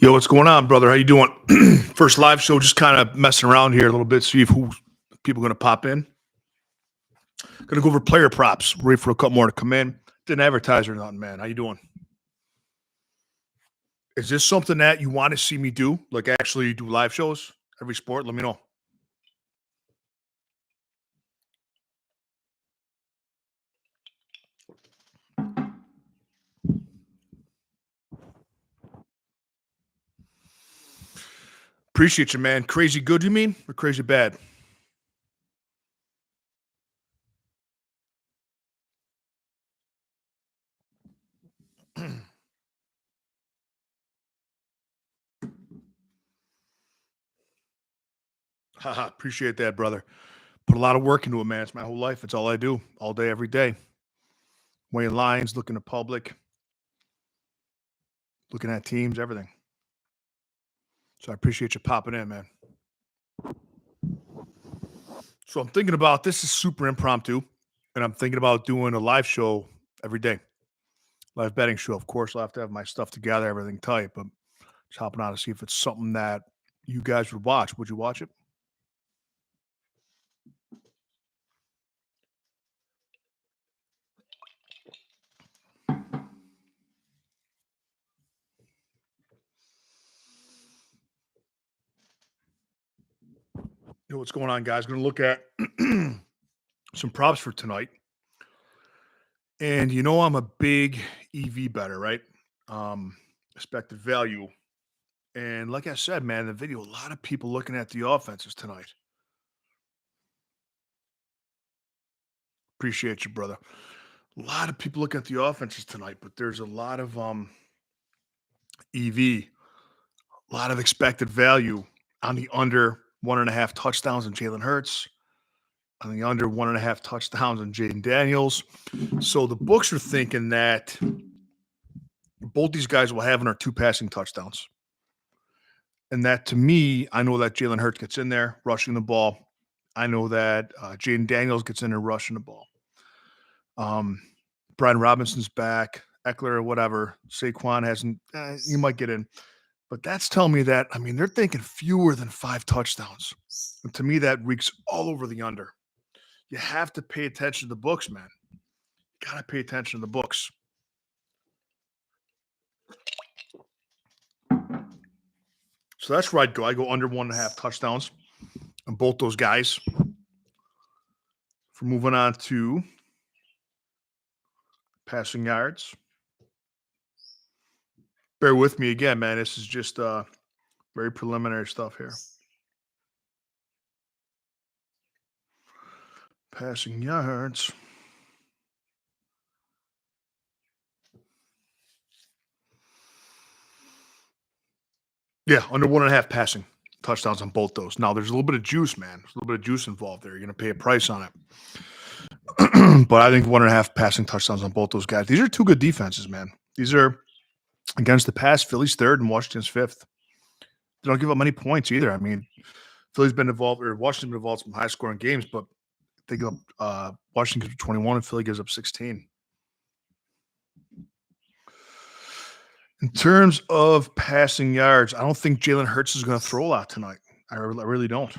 Yo, what's going on, brother? How you doing? First live show, just kind of messing around here a little bit, see if who people going to pop in. Going to go over player props. Wait for a couple more to come in. Didn't advertise or nothing, man. How you doing? Is this something that you want to see me do? Like actually do live shows every sport? Let me know. Appreciate you, man. Crazy good, you mean? Or crazy bad? Haha, appreciate that, brother. Put a lot of work into it, man. It's my whole life. It's all I do, all day, every day. Weighing lines, looking at public, looking at teams, everything. So I appreciate you popping in, man. So I'm thinking about this is super impromptu, and I'm thinking about doing a live show every day. Live betting show. Of course, I'll have to have my stuff together, everything tight, but just hopping on to see if it's something that you guys would watch. Would you watch it? You know what's going on, guys? Going to look at some props for tonight. And you know I'm a big EV better, right? Um, Expected value. And like I said, man, in the video, a lot of people looking at the offenses tonight. Appreciate you, brother. A lot of people looking at the offenses tonight, but there's a lot of EV, a lot of expected value on the under 1.5 touchdowns on Jalen Hurts, on the under 1.5 touchdowns on Jaden Daniels. So the books are thinking that both these guys will have in our 2 passing touchdowns. And that to me, I know that Jalen Hurts gets in there rushing the ball. I know that Jaden Daniels gets in there rushing the ball. Brian Robinson's back, Eckler or whatever. Saquon hasn't, he might get in. But that's telling me that, I mean, they're thinking fewer than 5 touchdowns. And to me, that reeks all over the under. You have to pay attention to the books, man. You got to pay attention to the books. So that's where I'd go. I go under 1.5 touchdowns on both those guys. For moving on to passing yards. Bear with me again, man. This is just very preliminary stuff here. Passing yards. Yeah, under 1.5 passing touchdowns on both those. Now, there's a little bit of juice, man. There's a little bit of juice involved there. You're going to pay a price on it. But I think 1.5 passing touchdowns on both those guys. These are 2 good defenses, man. These are against the pass. Philly's 3rd and Washington's 5th. They don't give up many points either. I mean, Philly's been involved, or Washington's been involved in some high-scoring games, but they give up Washington gives up 21 and Philly gives up 16. In terms of passing yards, I don't think Jalen Hurts is going to throw a lot tonight. I really don't.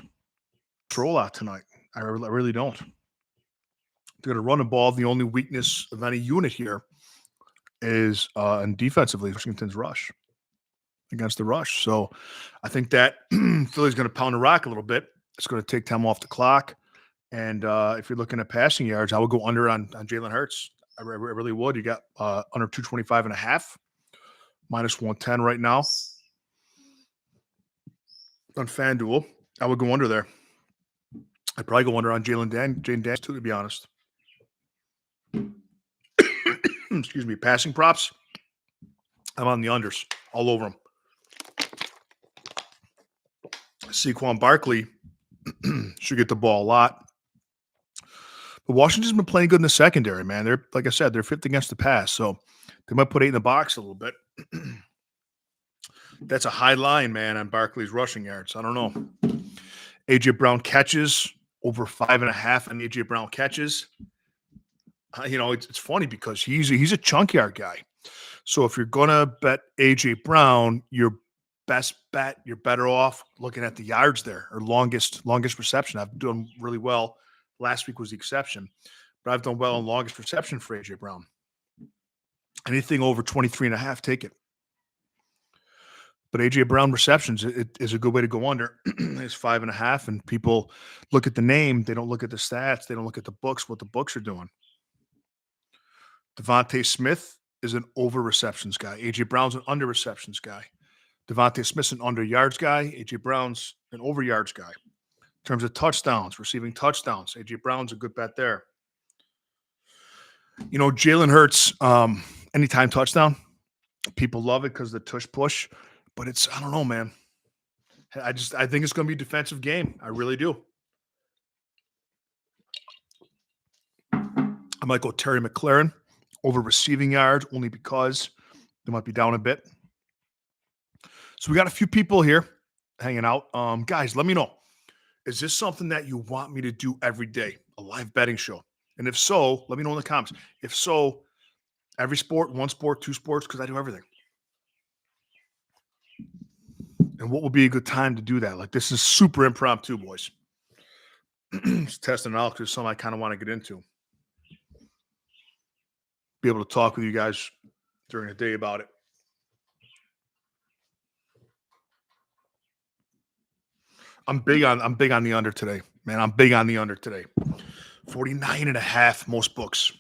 Throw a lot tonight. I really don't. They're going to run the ball. The only weakness of any unit here is in defensively, Washington's rush against the rush. So I think that Philly's going to pound the rock a little bit. It's going to take time off the clock. And if you're looking at passing yards, I would go under on Jalen Hurts. I really would. You got under 225.5, minus 110 right now on FanDuel. I would go under there. I'd probably go under on Jaden Daniels too, to be honest. Excuse me. Passing props. I'm on the unders all over them. Saquon Barkley should get the ball a lot. But Washington's been playing good in the secondary, man. They're, like I said, they're 5th against the pass. So they might put 8 in the box a little bit. That's a high line, man, on Barkley's rushing yards. I don't know. A.J. Brown catches over 5.5 on A.J. Brown catches. It's funny because he's a chunk yard guy. So if you're going to bet A.J. Brown, you're best bet, you're better off looking at the yards there or longest reception. I've done really well. Last week was the exception, but I've done well in longest reception for A.J. Brown. Anything over 23.5, take it. But A.J. Brown receptions it is a good way to go under. It's 5.5, and people look at the name. They don't look at the stats. They don't look at the books, what the books are doing. Devontae Smith is an over receptions guy. A.J. Brown's an under receptions guy. Devontae Smith's an under yards guy. A.J. Brown's an over yards guy. In terms of touchdowns, receiving touchdowns, A.J. Brown's a good bet there. You know, Jalen Hurts, anytime touchdown, people love it because the tush push, but it's, I don't know, man. I think it's going to be a defensive game. I really do. I might go Terry McLaurin over receiving yards only because they might be down a bit. So we got a few people here hanging out. Guys, let me know. Is this something that you want me to do every day? A live betting show? And if so, let me know in the comments. If so, every sport, one sport, two sports, because I do everything. And what would be a good time to do that? Like, this is super impromptu, boys. Just testing it out because it's something I kind of want to get into. Be able to talk with you guys during the day about it. I'm big on the under today, man. I'm big on the under today. 49.5, most books.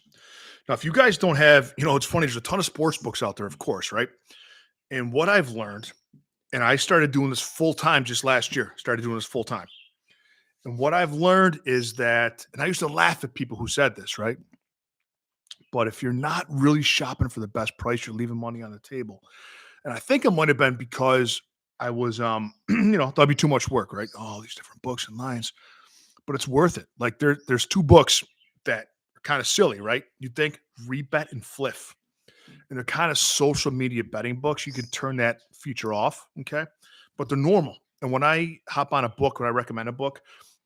Now, if you guys don't have, you know, it's funny, there's a ton of sports books out there, of course, right? And what I've learned, and I started doing this full time just last year, And what I've learned is that, and I used to laugh at people who said this, right? But if you're not really shopping for the best price, you're leaving money on the table. And I think it might have been because I was, that'd be too much work, right? All these different books and lines, but it's worth it. Like there's two books that are kind of silly, right? You'd think Rebet and Fliff, and they're kind of social media betting books. You can turn that feature off, okay? But they're normal. And when I hop on a book, when I recommend a book,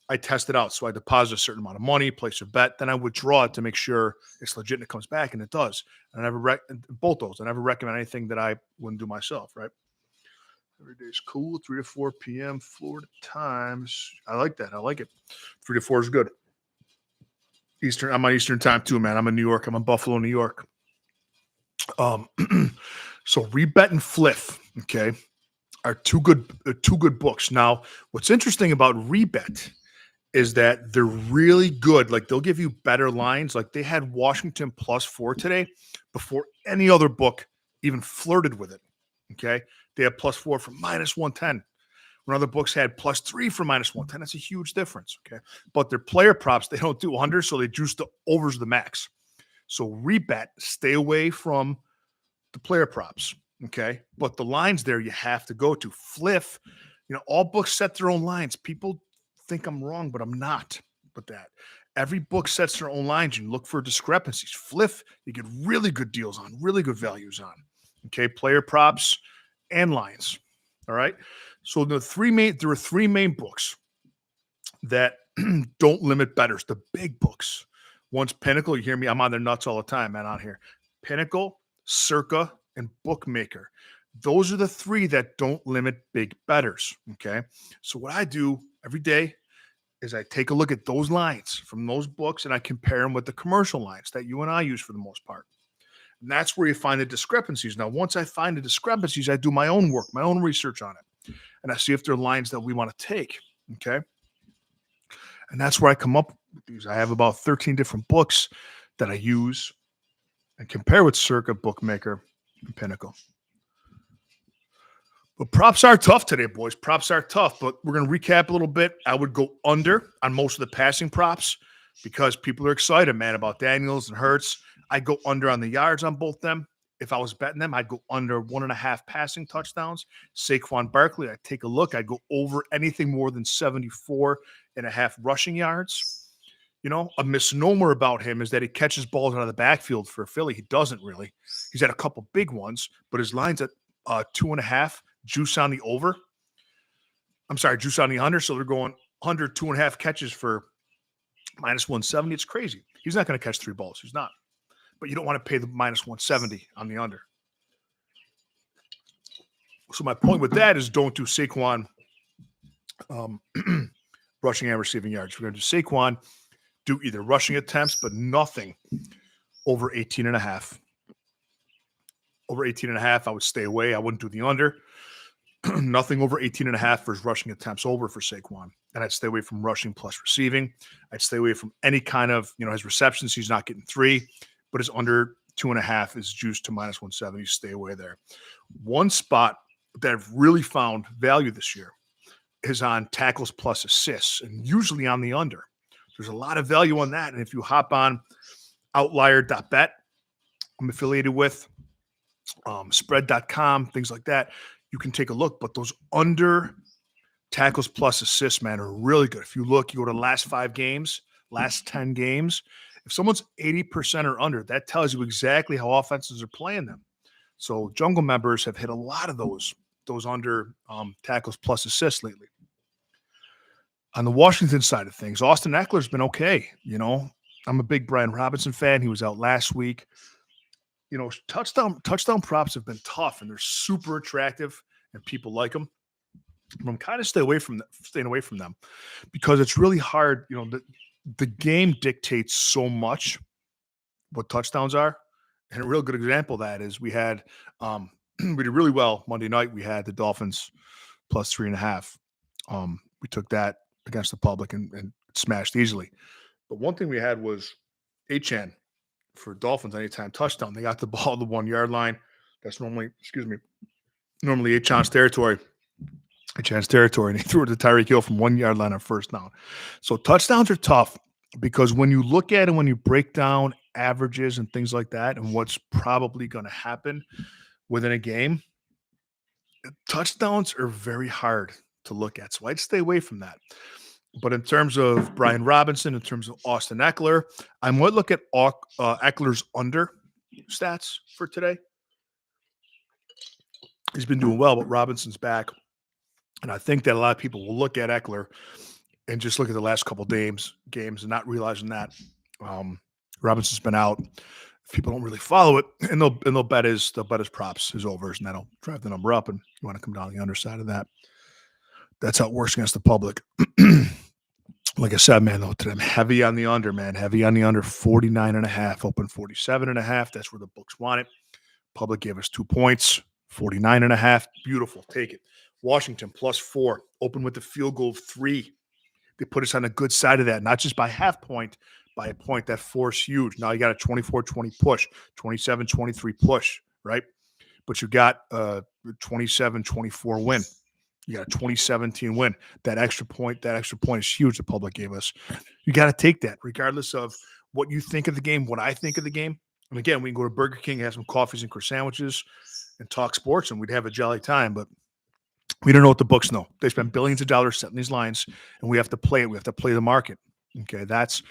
I test it out. So I deposit a certain amount of money, place a bet, then I withdraw it to make sure it's legit and it comes back, and it does. And I never both those. I never recommend anything that I wouldn't do myself, right? Every day's cool, 3 to 4 p.m. Florida times. I like that. I like it. 3 to 4 is good. Eastern. I'm on Eastern time too, man. I'm in New York. I'm in Buffalo, New York. So Rebet and Fliff, okay, are two good books. Now, what's interesting about Rebet is that they're really good. Like, they'll give you better lines. Like, they had Washington +4 today before any other book even flirted with it. Okay. They had +4 for -110. When other books had +3 for -110, that's a huge difference. Okay. But their player props, they don't do under, so they juice the overs the max. So Rebet, stay away from the player props. Okay. But the lines there you have to go to. Fliff, all books set their own lines. People think I'm wrong, but I'm not. But that every book sets their own lines. You look for discrepancies. Fliff, you get really good deals on, really good values on. Okay. Player props and lines. All right. So there are three main books that don't limit bettors, the big books. One's Pinnacle. You hear me? I'm on their nuts all the time, man, on here. Pinnacle, Circa, and Bookmaker. Those are the three that don't limit big bettors. Okay. So what I do every day is I take a look at those lines from those books and I compare them with the commercial lines that you and I use for the most part. And that's where you find the discrepancies. Now, once I find the discrepancies, I do my own work, my own research on it. And I see if they're lines that we want to take. Okay. And that's where I come up with these. I have about 13 different books that I use and compare with Circa, Bookmaker, and Pinnacle. But props are tough today, boys. Props are tough, but we're going to recap a little bit. I would go under on most of the passing props because people are excited, man, about Daniels and Hurts. I'd go under on the yards on both them. If I was betting them, I'd go under 1.5 passing touchdowns. Saquon Barkley, I'd take a look. I'd go over anything more than 74.5 rushing yards. A misnomer about him is that he catches balls out of the backfield for Philly. He doesn't really. He's had a couple big ones, but his line's at 2.5, juice on the over. I'm sorry, juice on the under. So they're going under 2.5 catches for -170. It's crazy. He's not going to catch 3 balls. He's not. But you don't want to pay the -170 on the under. So my point with that is don't do Saquon rushing and receiving yards. We're going to do Saquon, do either rushing attempts, but nothing over 18 and a half. Over 18 and a half, I would stay away. I wouldn't do the under. Nothing over 18 and a half for his rushing attempts over for Saquon. And I'd stay away from rushing plus receiving. I'd stay away from any kind of, his receptions. He's not getting 3, but his under 2.5 is juiced to minus 170. Stay away there. One spot that I've really found value this year is on tackles plus assists, and usually on the under. There's a lot of value on that. And if you hop on outlier.bet, I'm affiliated with, spread.com, things like that, you can take a look. But those under tackles plus assists, man, are really good. If you look, you go to the last 5 games, last 10 games, if someone's 80% or under, that tells you exactly how offenses are playing them. So Jungle members have hit a lot of those under tackles plus assists lately. On the Washington side of things, Austin Eckler's been okay. I'm a big Brian Robinson fan. He was out last week. Touchdown props have been tough, and they're super attractive, and people like them. But I'm kind of staying away from them because it's really hard. The game dictates so much what touchdowns are. And a real good example of that is we had we did really well Monday night. We had the Dolphins plus 3.5. We took that against the public and smashed easily. But one thing we had was Achane for Dolphins anytime touchdown. They got the ball at the 1 yard line. That's normally Achane's territory. And he threw it to Tyreek Hill from 1 yard line on first down. So touchdowns are tough because when you look at it, when you break down averages and things like that, and what's probably going to happen within a game, touchdowns are very hard to look at. So I'd stay away from that. But in terms of Brian Robinson, in terms of Austin Eckler, I might look at Eckler's under stats for today. He's been doing well, but Robinson's back. And I think that a lot of people will look at Eckler and just look at the last couple games and not realizing that Robinson's been out. People don't really follow it, and they'll bet his props, his overs, and that'll drive the number up. And you want to come down the underside of that. That's how it works against the public. Like I said, man, though, today I'm heavy on the under, man. Heavy on the under, 49.5, open 47.5. That's where the books want it. Public gave us 2 points, 49.5. Beautiful. Take it. Washington plus 4, open with the field goal of 3. They put us on the good side of that, not just by half point, by a point. That 4's huge. Now you got a 24-20 push, 27-23 push, right? But you got a 27-24 win. You got a 2017 win. That extra point is huge the public gave us. You got to take that, regardless of what you think of the game, what I think of the game. And again, we can go to Burger King, have some coffees and croissant sandwiches, and talk sports, and we'd have a jolly time. But we don't know what the books know. They spend billions of dollars setting these lines, and we have to play it. We have to play the market. Okay, that's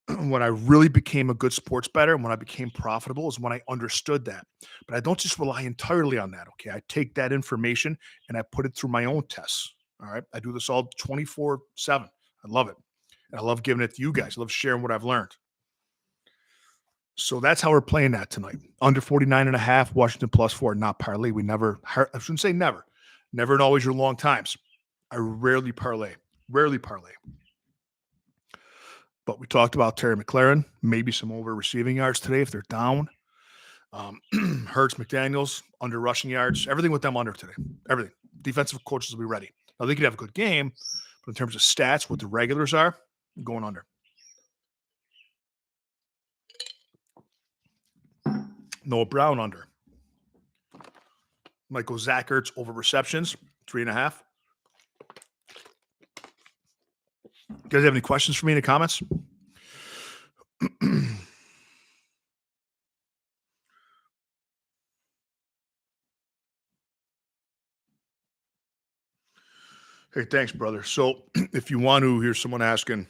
when I really became a good sports bettor, and when I became profitable is when I understood that. But I don't just rely entirely on that, okay? I take that information and I put it through my own tests, all right? I do this all 24/7. I love it. And I love giving it to you guys. I love sharing what I've learned. So that's how we're playing that tonight. Under 49.5, Washington plus 4, not parlay. I shouldn't say never. Never and always your long times. I rarely parlay. But we talked about Terry McLaurin, maybe some over receiving yards today if they're down. Hurts, McDaniels, under rushing yards, everything with them under today. Everything. Defensive coaches will be ready. Now, they could have a good game, but in terms of stats, what the regulars are, I'm going under. Noah Brown under. Michael Zackerts over receptions, 3.5. You guys have any questions for me in the comments? Hey, thanks, brother. So if you want to, here's someone asking,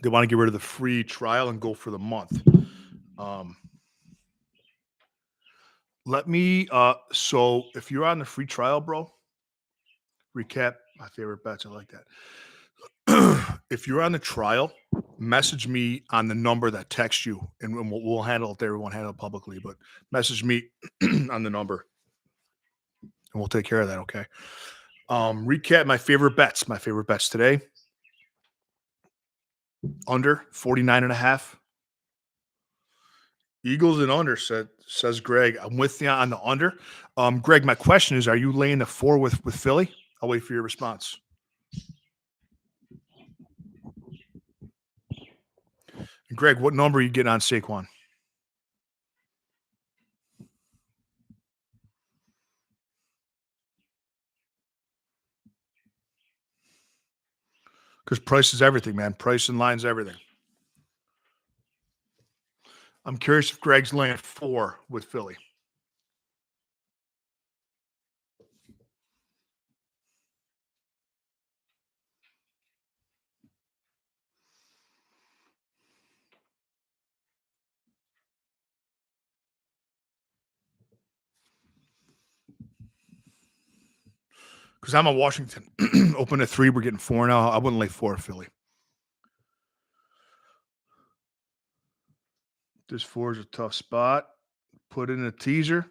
they want to get rid of the free trial and go for the month. So if you're on the free trial, bro, recap my favorite bets. I like that. If you're on the trial, message me on the number that texts you, and we'll handle it there. We won't handle it publicly, but message me on the number. and we'll take care of that. Okay. Recap my favorite bets. My favorite bets today: under 49 and a half. Eagles and under, says Greg. I'm with you on the under. Greg, my question is: are you laying the 4 with Philly? I'll wait for your response. And Greg, what number are you getting on Saquon? Because price is everything, man. Price and lines everything. I'm curious if Greg's laying 4 with Philly. Because I'm a Washington. Open at 3, we're getting 4 now. I wouldn't lay 4 at Philly. This 4 is a tough spot. Put in a teaser.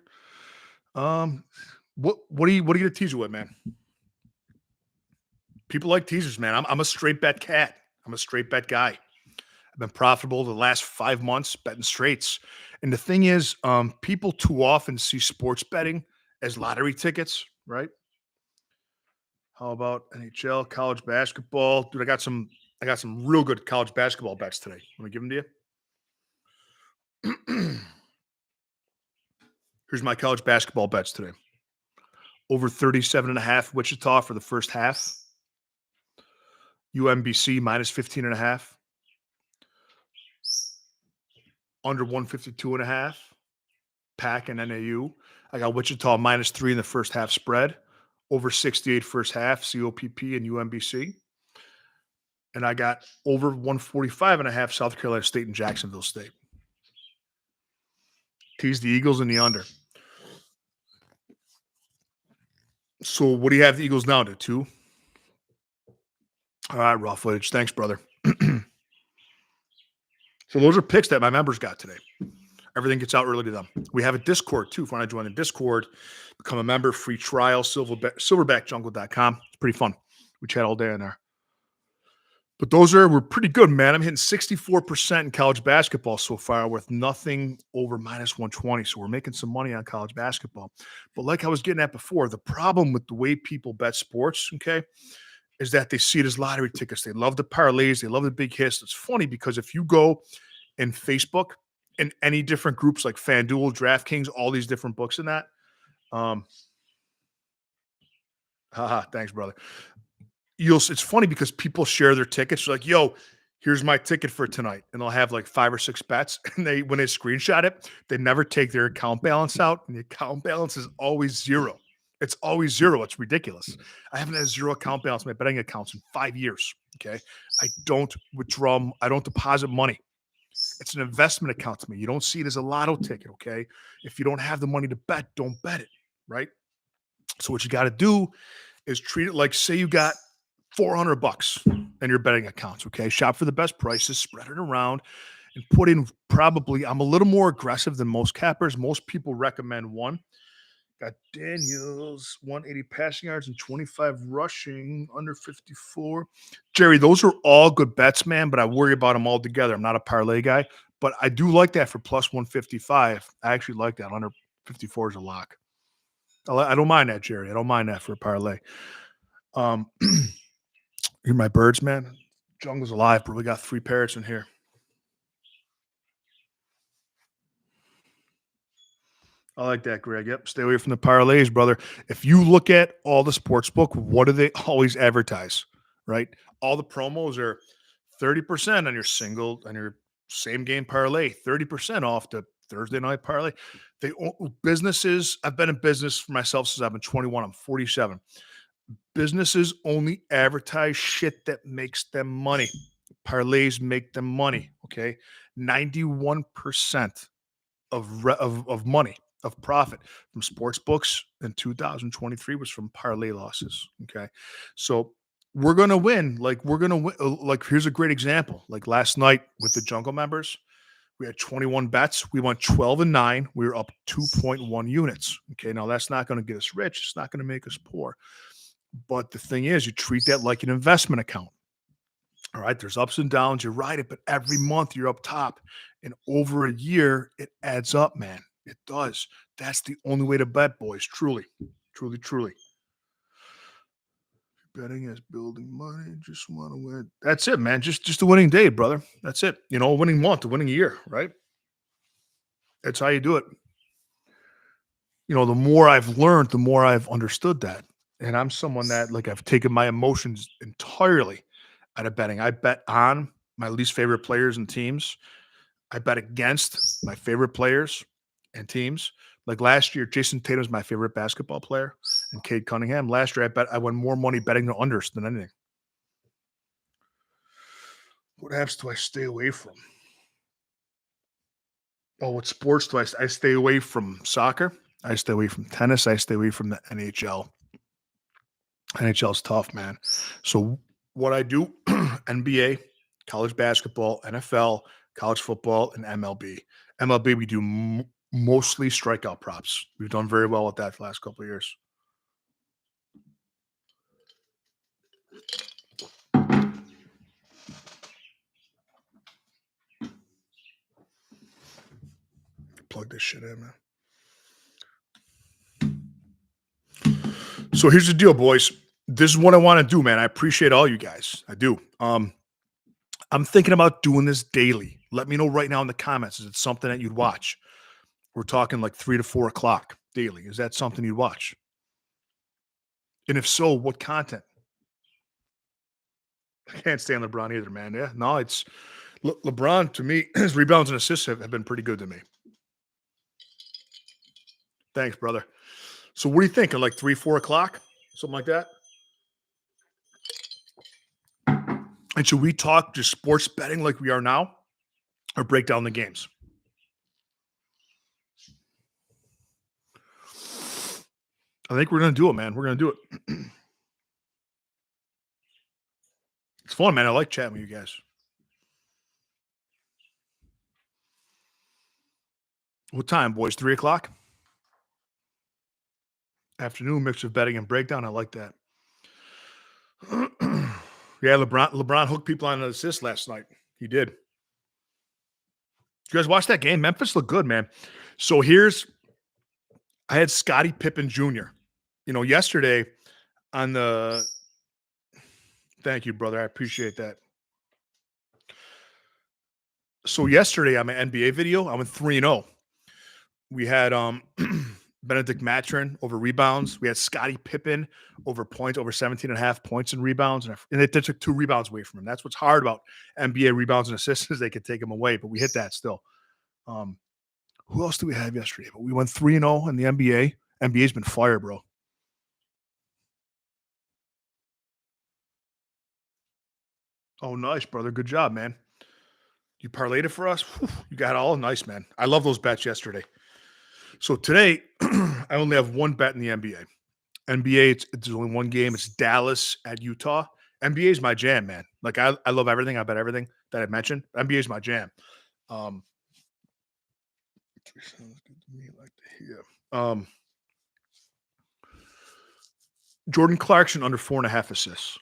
What do you get a teaser with, man? People like teasers, man. I'm a straight bet cat. I'm a straight bet guy. I've been profitable the last 5 months betting straights. And the thing is, people too often see sports betting as lottery tickets, right? How about NHL, college basketball? Dude, I got some real good college basketball bets today. Let me give them to you. Here's my college basketball bets today. Over 37 and a half Wichita for the first half. UMBC minus 15 and a half. Under 152 and a half. Pack and NAU. I got Wichita minus 3 in the first half spread. Over 68 first half, COPP and UMBC. And I got over 145 and a half South Carolina State and Jacksonville State. Tease the Eagles and the under. So what do you have the Eagles now to 2? All right, raw footage. Thanks, brother. So those are picks that my members got today. Everything gets out early to them. We have a Discord too. If you want to join the Discord, become a member, free trial, silverbackjungle.com. It's pretty fun. We chat all day in there. But we're pretty good, man. I'm hitting 64% in college basketball so far with nothing over minus 120. So we're making some money on college basketball. But like I was getting at before, the problem with the way people bet sports, okay, is that they see it as lottery tickets. They love the parlays. They love the big hits. It's funny because if you go in Facebook and any different groups like FanDuel, DraftKings, all these different books in that, thanks, brother. It's funny because people share their tickets. They're like, yo, here's my ticket for tonight. And they'll have like 5 or 6 bets. And when they screenshot it, they never take their account balance out. And the account balance is always 0. It's always 0. It's ridiculous. I haven't had 0 account balance in my betting accounts in 5 years. Okay. I don't withdraw. I don't deposit money. It's an investment account to me. You don't see it as a lotto ticket. Okay. If you don't have the money to bet, don't bet it. Right. So what you got to do is treat it like, say you got $400 in your betting accounts. Okay. Shop for the best prices, spread it around, and put in probably, I'm a little more aggressive than most cappers. Most people recommend 1. Got Daniels, 180 passing yards and 25 rushing, under 54. Jerry, those are all good bets, man, but I worry about them all together. I'm not a parlay guy, but I do like that for plus 155. I actually like that. Under 54 is a lock. I don't mind that, Jerry. I don't mind that for a parlay. You're my birds, man. Jungle's alive, bro. We got 3 parrots in here. I like that, Greg. Yep. Stay away from the parlays, brother. If you look at all the sports book, what do they always advertise? Right? All the promos are 30% on your single, on your same game parlay, 30% off the Thursday night parlay. Businesses, I've been in business for myself since I've been 21. I'm 47. Businesses only advertise shit that makes them money. Parlays make them money. Okay. 91% of money, of profit from sports books in 2023 was from parlay losses. Okay. So we're going to win. Like, we're going to win. Like, here's a great example. Like last night with the Jungle members, We had 21 bets. We went 12-9. We were up 2.1 units. Okay, now that's not going to get us rich. It's not going to make us poor. But the thing is, you treat that like an investment account. All right, there's ups and downs. You ride it, but every month you're up top. And over a year, it adds up, man. It does. That's the only way to bet, boys. Truly, truly, truly. Betting is building money. Just want to win. That's it, man. Just a winning day, brother. That's it. You know, a winning month, a winning year, right? That's how you do it. You know, the more I've learned, the more I've understood that. And I'm someone that, like, I've taken my emotions entirely out of betting. I bet on my least favorite players and teams. I bet against my favorite players and teams. Like last year, Jason Tatum's my favorite basketball player, and Cade Cunningham. Last year, I won more money betting the unders than anything. What apps do I stay away from? Oh, what sports do I stay away from? Soccer. I stay away from tennis. I stay away from the NHL. NHL's tough, man. So what I do, NBA, college basketball, NFL, college football, and MLB. MLB, we do mostly strikeout props. We've done very well with that the last couple of years. Plug this shit in, man. So here's the deal, boys. This is what I want to do, man. I appreciate all you guys. I do. I'm thinking about doing this daily. Let me know right now in the comments. Is it something that you'd watch? We're talking like 3 to 4 o'clock daily. Is that something you'd watch? And if so, what content? I can't stand LeBron either, man. Yeah, no, it's LeBron to me. His rebounds and assists have been pretty good to me. Thanks, brother. So, what are you thinking? Like 3, 4 o'clock, something like that? And should we talk just sports betting like we are now, or break down the games? I think we're gonna do it, man. We're gonna do it. It's fun, man. I like chatting with you guys. What time, boys? 3 o'clock? Afternoon mix of betting and breakdown. I like that. Yeah, LeBron hooked people on an assist last night. He did. You guys watch that game? Memphis looked good, man. So I had Scottie Pippen Jr. You know, yesterday on the. Thank you, brother. I appreciate that. So yesterday on my NBA video, I went 3-0. We had Benedict Mathurin over rebounds. We had Scottie Pippen over points, over 17.5 points and rebounds. And they took 2 rebounds away from him. That's what's hard about NBA rebounds and assists is they can take them away, but we hit that still. Who else do we have yesterday? But we went 3-0 in the NBA. NBA's been fire, bro. Oh, nice, brother. Good job, man. You parlayed it for us? Whew, you got all nice, man. I love those bets yesterday. So today, I only have one bet in the NBA. NBA, it's only one game. It's Dallas at Utah. NBA is my jam, man. Like I love everything. I bet everything that I mentioned. NBA is my jam. Sounds good to me. Like to hear. Jordan Clarkson under 4.5 assists.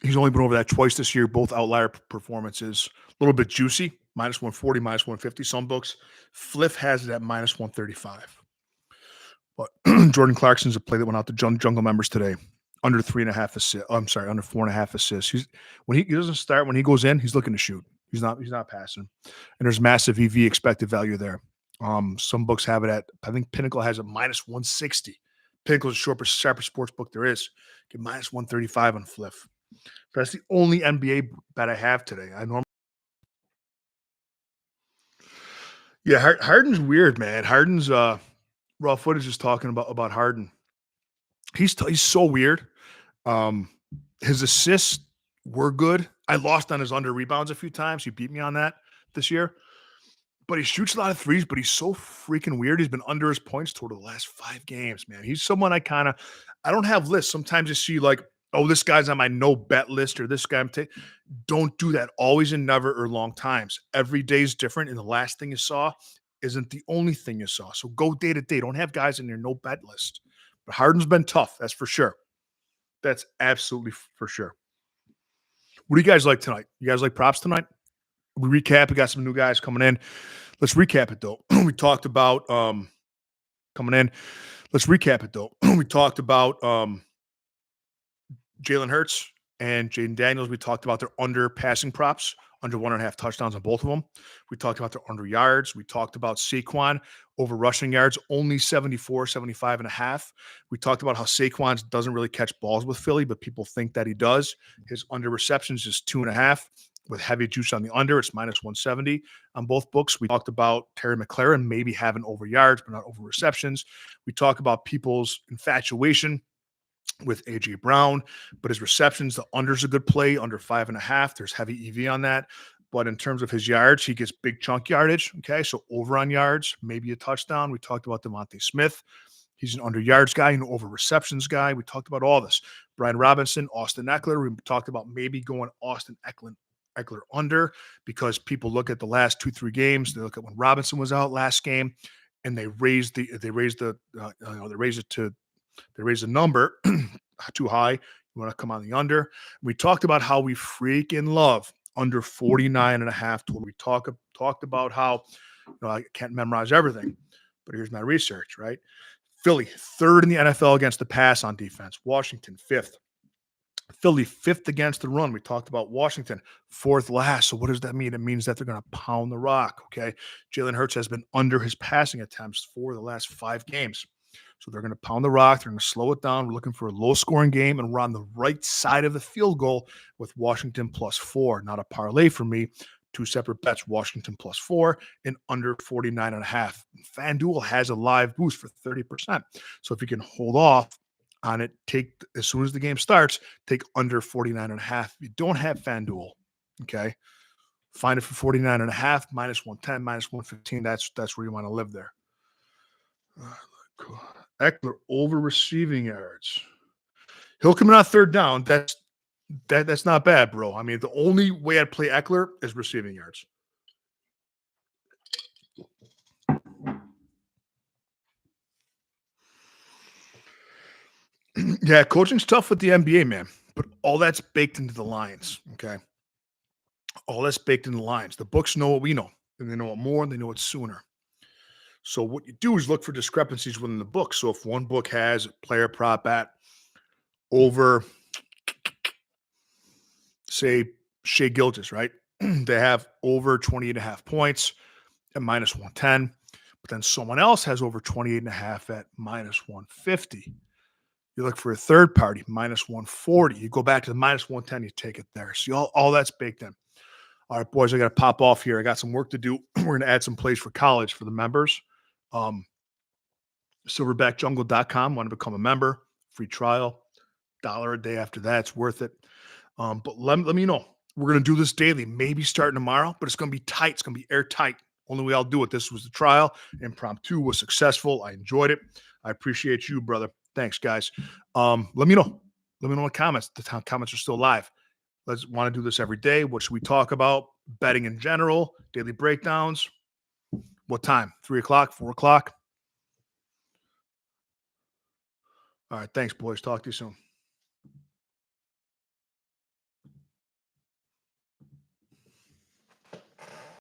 He's only been over that twice this year. Both outlier performances. A little bit juicy. -140, -150. Some books. Fliff has it at -135. But Jordan Clarkson's a play that went out to Jungle members today. Under 3.5 assists. I'm sorry, under 4.5 assists. When he doesn't start, when he goes in, he's looking to shoot. He's not passing. And there's massive EV expected value there. Some books have it at, I think Pinnacle has it -160. Pinnacle's the sharpest sports book there is. Get -135 on Fliff. But that's the only NBA bet I have today. Yeah, Harden's weird, man. Harden's raw footage is talking about Harden. He's so weird. His assists were good. I lost on his under rebounds a few times. He beat me on that this year. But he shoots a lot of threes, but he's so freaking weird. He's been under his points total the last 5 games, man. He's someone I don't have lists. Sometimes you see like oh, this guy's on my no bet list or this guy I'm taking. Don't do that. Always and never or long times. Every day is different, and the last thing you saw isn't the only thing you saw. So go day to day. Don't have guys in your no bet list. But Harden's been tough. That's for sure. That's absolutely for sure. What do you guys like tonight? You guys like props tonight? We recap. We got some new guys coming in. Let's recap it though. We talked about coming in. Let's recap it though. We talked about Jalen Hurts and Jaden Daniels. We talked about their under passing props, under 1.5 touchdowns on both of them. We talked about their under yards. We talked about Saquon over rushing yards, only 74, 75.5. We talked about how Saquon doesn't really catch balls with Philly, but people think that he does. His under receptions is 2.5. With heavy juice on the under, it's minus 170 on both books. We talked about Terry McLaurin maybe having over yards, but not over receptions. We talk about people's infatuation with AJ Brown, but his receptions, the under's a good play, under 5.5. There's heavy EV on that. But in terms of his yards, he gets big chunk yardage. Okay. So over on yards, maybe a touchdown. We talked about Devontae Smith. He's an under yards guy, an over receptions guy. We talked about all this. Brian Robinson, Austin Eckler. We talked about maybe going Austin Eckler under because people look at the last 2-3 games. They look at when Robinson was out last game, and they raised the number too high. You want to come on the under. We talked about how we freaking love under 49.5 total. We talked about how I can't memorize everything, but here's my research, right? Philly, 3rd in the NFL against the pass on defense. Washington, 5th. Philly, 5th against the run. We talked about Washington, 4th last. So what does that mean? It means that they're going to pound the rock, okay? Jalen Hurts has been under his passing attempts for the last 5 games. So they're going to pound the rock. They're going to slow it down. We're looking for a low-scoring game, and we're on the right side of the field goal with Washington +4. Not a parlay for me. 2 separate bets, Washington +4 and under 49.5. FanDuel has a live boost for 30%. So if you can hold off on it, take as soon as the game starts, take under 49.5. If you don't have FanDuel, okay, find it for 49.5, minus 110, minus 115. That's where you want to live there. Eckler over receiving yards. He'll come in on 3rd down. That's not bad, bro. I mean, the only way I'd play Eckler is receiving yards. Yeah, coaching's tough with the NBA, man, but all that's baked into the lines, okay? All that's baked into the lines. The books know what we know, and they know it more, and they know it sooner. So what you do is look for discrepancies within the book. So if one book has a player prop at over, say, Shea Gilgeous, right? They have over 28.5 points at minus 110, but then someone else has over 28.5 at minus 150. You look for a third party, minus 140. You go back to the minus 110, you take it there. See, all that's baked in. All right, boys, I got to pop off here. I got some work to do. We're going to add some plays for college for the members. Silverbackjungle.com. Want to become a member? Free trial. $1 a day after that. It's worth it. But let me know. We're going to do this daily, maybe starting tomorrow, but it's going to be tight. It's going to be airtight. Only way I'll do it. This was the trial. Impromptu was successful. I enjoyed it. I appreciate you, brother. Thanks, guys. Let me know. Let me know in the comments. The comments are still live. Let's want to do this every day. What should we talk about? Betting in general, daily breakdowns. What time? 3 o'clock, 4 o'clock? All right. Thanks, boys. Talk to you soon.